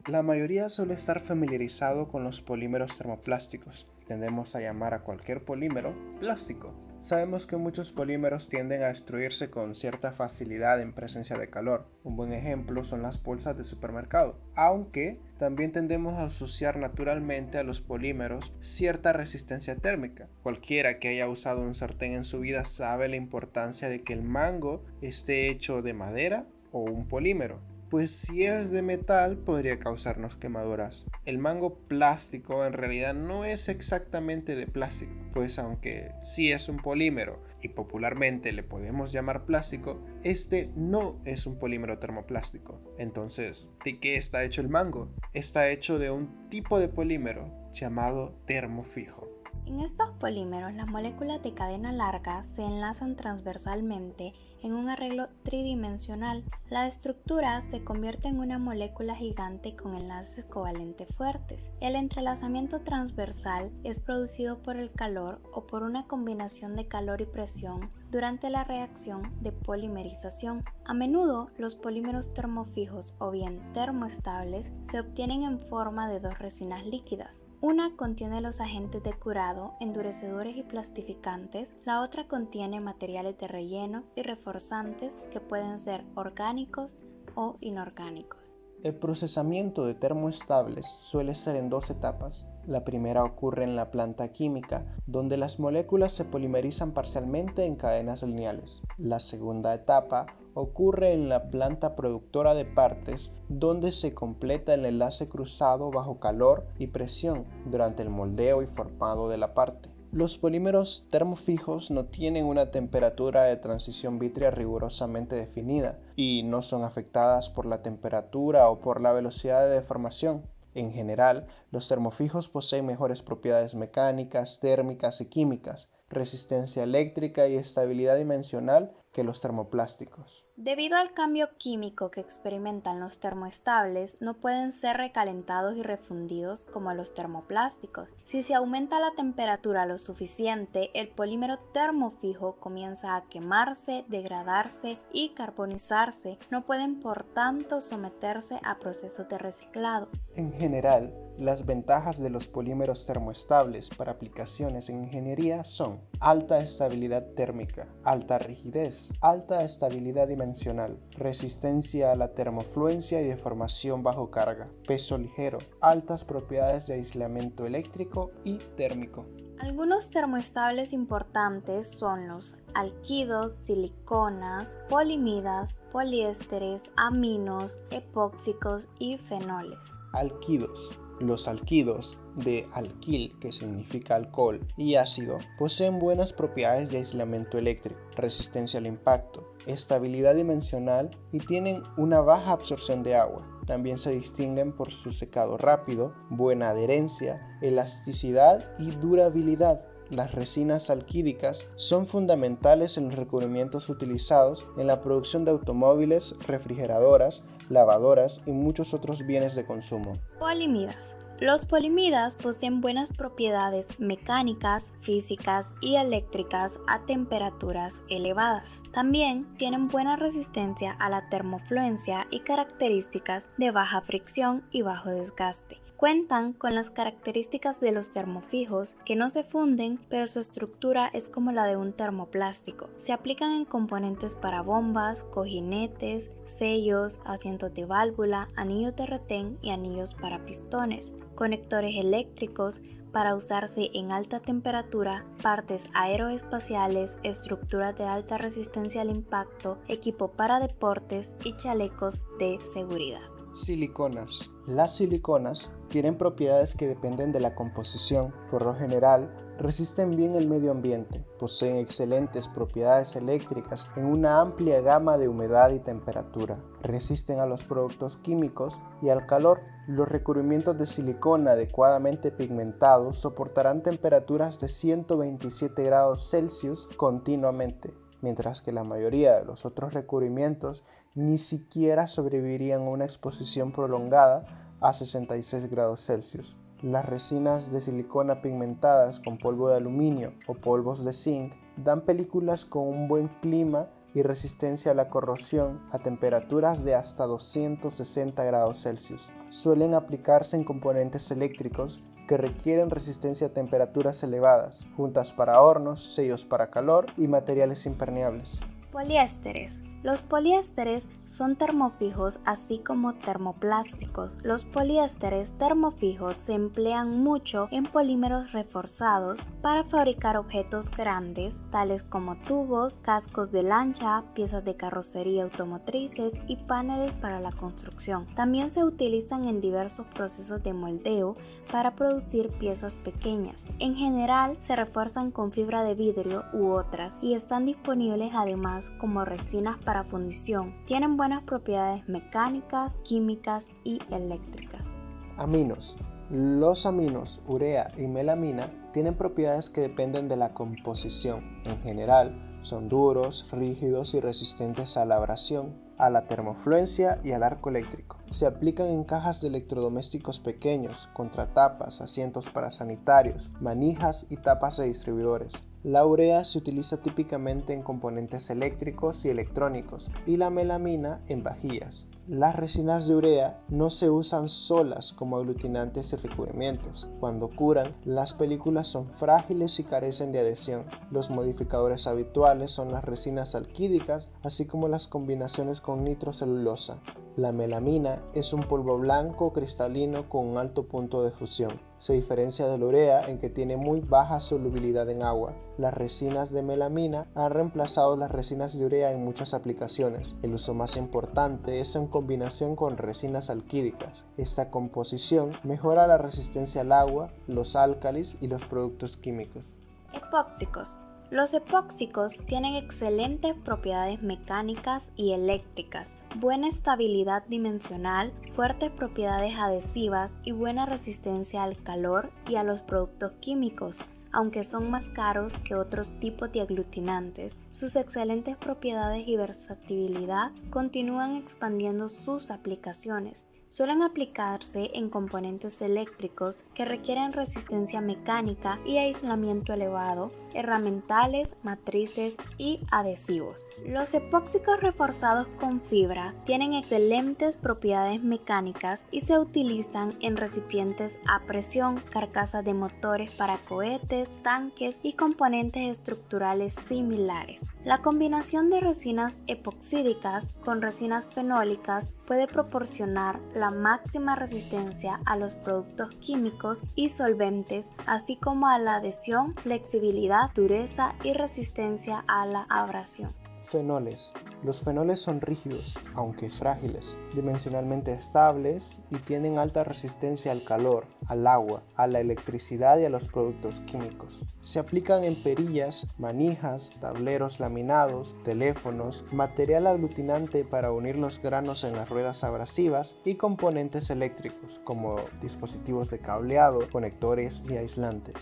La mayoría suele estar familiarizado con los polímeros termoplásticos. Tendemos a llamar a cualquier polímero plástico. Sabemos que muchos polímeros tienden a destruirse con cierta facilidad en presencia de calor. Un buen ejemplo son las bolsas de supermercado, aunque también tendemos a asociar naturalmente a los polímeros cierta resistencia térmica. Cualquiera que haya usado un sartén en su vida sabe la importancia de que el mango esté hecho de madera o un polímero, pues si es de metal podría causarnos quemaduras. El mango plástico en realidad no es exactamente de plástico, pues aunque sí es un polímero y popularmente le podemos llamar plástico, este no es un polímero termoplástico. Entonces, ¿de qué está hecho el mango? Está hecho de un tipo de polímero llamado termofijo. En estos polímeros, las moléculas de cadena larga se enlazan transversalmente en un arreglo tridimensional. La estructura se convierte en una molécula gigante con enlaces covalentes fuertes. El entrelazamiento transversal es producido por el calor o por una combinación de calor y presión durante la reacción de polimerización. A menudo, los polímeros termofijos o bien termoestables se obtienen en forma de dos resinas líquidas. Una contiene los agentes de curado, endurecedores y plastificantes, la otra contiene materiales de relleno y reforzantes que pueden ser orgánicos o inorgánicos. El procesamiento de termoestables suele ser en dos etapas. La primera ocurre en la planta química, donde las moléculas se polimerizan parcialmente en cadenas lineales. La segunda etapa ocurre en la planta productora de partes, donde se completa el enlace cruzado bajo calor y presión durante el moldeo y formado de la parte. Los polímeros termofijos no tienen una temperatura de transición vítrea rigurosamente definida y no son afectadas por la temperatura o por la velocidad de deformación. En general, los termofijos poseen mejores propiedades mecánicas, térmicas y químicas, resistencia eléctrica y estabilidad dimensional que los termoplásticos. Debido al cambio químico que experimentan los termoestables, no pueden ser recalentados y refundidos como los termoplásticos. Si se aumenta la temperatura lo suficiente, el polímero termofijo comienza a quemarse, degradarse y carbonizarse. No pueden, por tanto, someterse a procesos de reciclado. En general, las ventajas de los polímeros termoestables para aplicaciones en ingeniería son alta estabilidad térmica, alta rigidez, alta estabilidad dimensional, resistencia a la termofluencia y deformación bajo carga, peso ligero, altas propiedades de aislamiento eléctrico y térmico. Algunos termoestables importantes son los alquidos, siliconas, polimidas, poliésteres, aminos, epóxicos y fenoles. Alquidos. Los alquidos de alquil, que significa alcohol, y ácido, poseen buenas propiedades de aislamiento eléctrico, resistencia al impacto, estabilidad dimensional y tienen una baja absorción de agua. También se distinguen por su secado rápido, buena adherencia, elasticidad y durabilidad. Las resinas alquídicas son fundamentales en los recubrimientos utilizados en la producción de automóviles, refrigeradoras, lavadoras y muchos otros bienes de consumo. Polimidas. Los polimidas poseen buenas propiedades mecánicas, físicas y eléctricas a temperaturas elevadas. También tienen buena resistencia a la termofluencia y características de baja fricción y bajo desgaste. Cuentan con las características de los termofijos, que no se funden, pero su estructura es como la de un termoplástico. Se aplican en componentes para bombas, cojinetes, sellos, asientos de válvula, anillos de retén y anillos para pistones, conectores eléctricos para usarse en alta temperatura, partes aeroespaciales, estructuras de alta resistencia al impacto, equipo para deportes y chalecos de seguridad. Siliconas. Las siliconas tienen propiedades que dependen de la composición. Por lo general, resisten bien el medio ambiente, poseen excelentes propiedades eléctricas en una amplia gama de humedad y temperatura, resisten a los productos químicos y al calor. Los recubrimientos de silicona adecuadamente pigmentados soportarán temperaturas de 127 grados Celsius continuamente, mientras que la mayoría de los otros recubrimientos ni siquiera sobrevivirían a una exposición prolongada a 66 grados Celsius. Las resinas de silicona pigmentadas con polvo de aluminio o polvos de zinc dan películas con un buen clima y resistencia a la corrosión a temperaturas de hasta 260 grados Celsius. Suelen aplicarse en componentes eléctricos que requieren resistencia a temperaturas elevadas, juntas para hornos, sellos para calor y materiales impermeables. Poliésteres. Los poliésteres son termofijos así como termoplásticos. Los poliésteres termofijos se emplean mucho en polímeros reforzados para fabricar objetos grandes, tales como tubos, cascos de lancha, piezas de carrocería automotrices y paneles para la construcción. También se utilizan en diversos procesos de moldeo para producir piezas pequeñas. En general se refuerzan con fibra de vidrio u otras y están disponibles además como resinas para fundición. Tienen buenas propiedades mecánicas, químicas y eléctricas. Aminos. Los aminos, urea y melamina, tienen propiedades que dependen de la composición. En general, son duros, rígidos y resistentes a la abrasión, a la termofluencia y al arco eléctrico. Se aplican en cajas de electrodomésticos pequeños, contratapas, asientos para sanitarios, manijas y tapas de distribuidores. La urea se utiliza típicamente en componentes eléctricos y electrónicos y la melamina en vajillas. Las resinas de urea no se usan solas como aglutinantes y recubrimientos. Cuando curan, las películas son frágiles y carecen de adhesión. Los modificadores habituales son las resinas alquídicas, así como las combinaciones con nitrocelulosa. La melamina es un polvo blanco cristalino con un alto punto de fusión. Se diferencia de la urea en que tiene muy baja solubilidad en agua. Las resinas de melamina han reemplazado las resinas de urea en muchas aplicaciones. El uso más importante es en combinación con resinas alquídicas. Esta composición mejora la resistencia al agua, los álcalis y los productos químicos. Epóxicos. Los epóxicos tienen excelentes propiedades mecánicas y eléctricas, buena estabilidad dimensional, fuertes propiedades adhesivas y buena resistencia al calor y a los productos químicos. Aunque son más caros que otros tipos de aglutinantes, sus excelentes propiedades y versatilidad continúan expandiendo sus aplicaciones. Suelen aplicarse en componentes eléctricos que requieren resistencia mecánica y aislamiento elevado, herramientales, matrices y adhesivos. Los epóxicos reforzados con fibra tienen excelentes propiedades mecánicas y se utilizan en recipientes a presión, carcasas de motores para cohetes, tanques y componentes estructurales similares. La combinación de resinas epoxídicas con resinas fenólicas puede proporcionar la máxima resistencia a los productos químicos y solventes, así como a la adhesión, flexibilidad, dureza y resistencia a la abrasión. Fenoles. Los fenoles son rígidos, aunque frágiles, dimensionalmente estables y tienen alta resistencia al calor, al agua, a la electricidad y a los productos químicos. Se aplican en perillas, manijas, tableros laminados, teléfonos, material aglutinante para unir los granos en las ruedas abrasivas y componentes eléctricos como dispositivos de cableado, conectores y aislantes.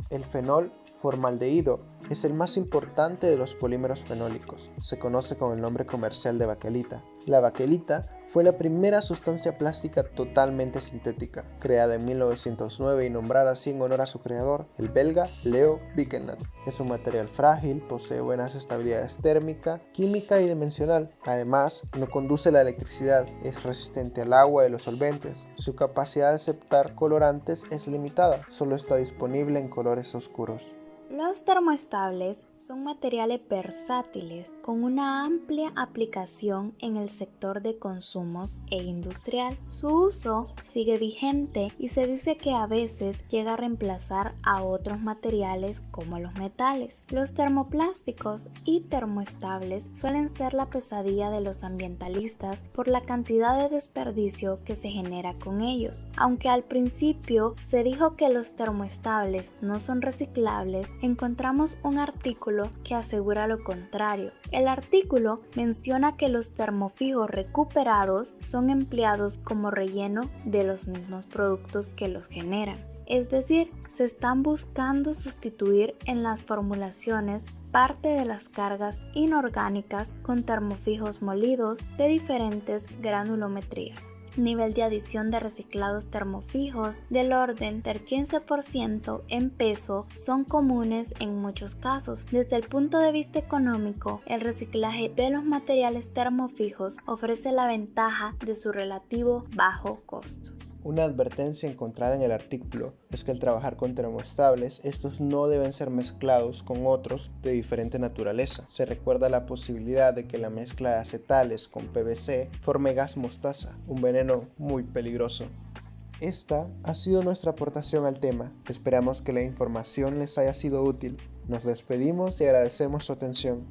El fenol formaldehído es el más importante de los polímeros fenólicos. Se conoce con el nombre comercial de baquelita. La baquelita fue la primera sustancia plástica totalmente sintética, creada en 1909 y nombrada así en honor a su creador, el belga Leo Bykenat. Es un material frágil, posee buenas estabilidades térmica, química y dimensional. Además, no conduce la electricidad, es resistente al agua y los solventes. Su capacidad de aceptar colorantes es limitada, solo está disponible en colores oscuros. Los termoestables son materiales versátiles con una amplia aplicación en el sector de consumos e industrial. Su uso sigue vigente y se dice que a veces llega a reemplazar a otros materiales como los metales. Los termoplásticos y termoestables suelen ser la pesadilla de los ambientalistas por la cantidad de desperdicio que se genera con ellos. Aunque al principio se dijo que los termoestables no son reciclables, encontramos un artículo que asegura lo contrario. El artículo menciona que los termofijos recuperados son empleados como relleno de los mismos productos que los generan. Es decir, se están buscando sustituir en las formulaciones parte de las cargas inorgánicas con termofijos molidos de diferentes granulometrías. nivel de adición de reciclados termofijos del orden del 15% en peso son comunes en muchos casos. Desde el punto de vista económico, el reciclaje de los materiales termofijos ofrece la ventaja de su relativo bajo costo. Una advertencia encontrada en el artículo es que al trabajar con termoestables, estos no deben ser mezclados con otros de diferente naturaleza. Se recuerda la posibilidad de que la mezcla de acetales con PVC forme gas mostaza, un veneno muy peligroso. Esta ha sido nuestra aportación al tema. Esperamos que la información les haya sido útil. Nos despedimos y agradecemos su atención.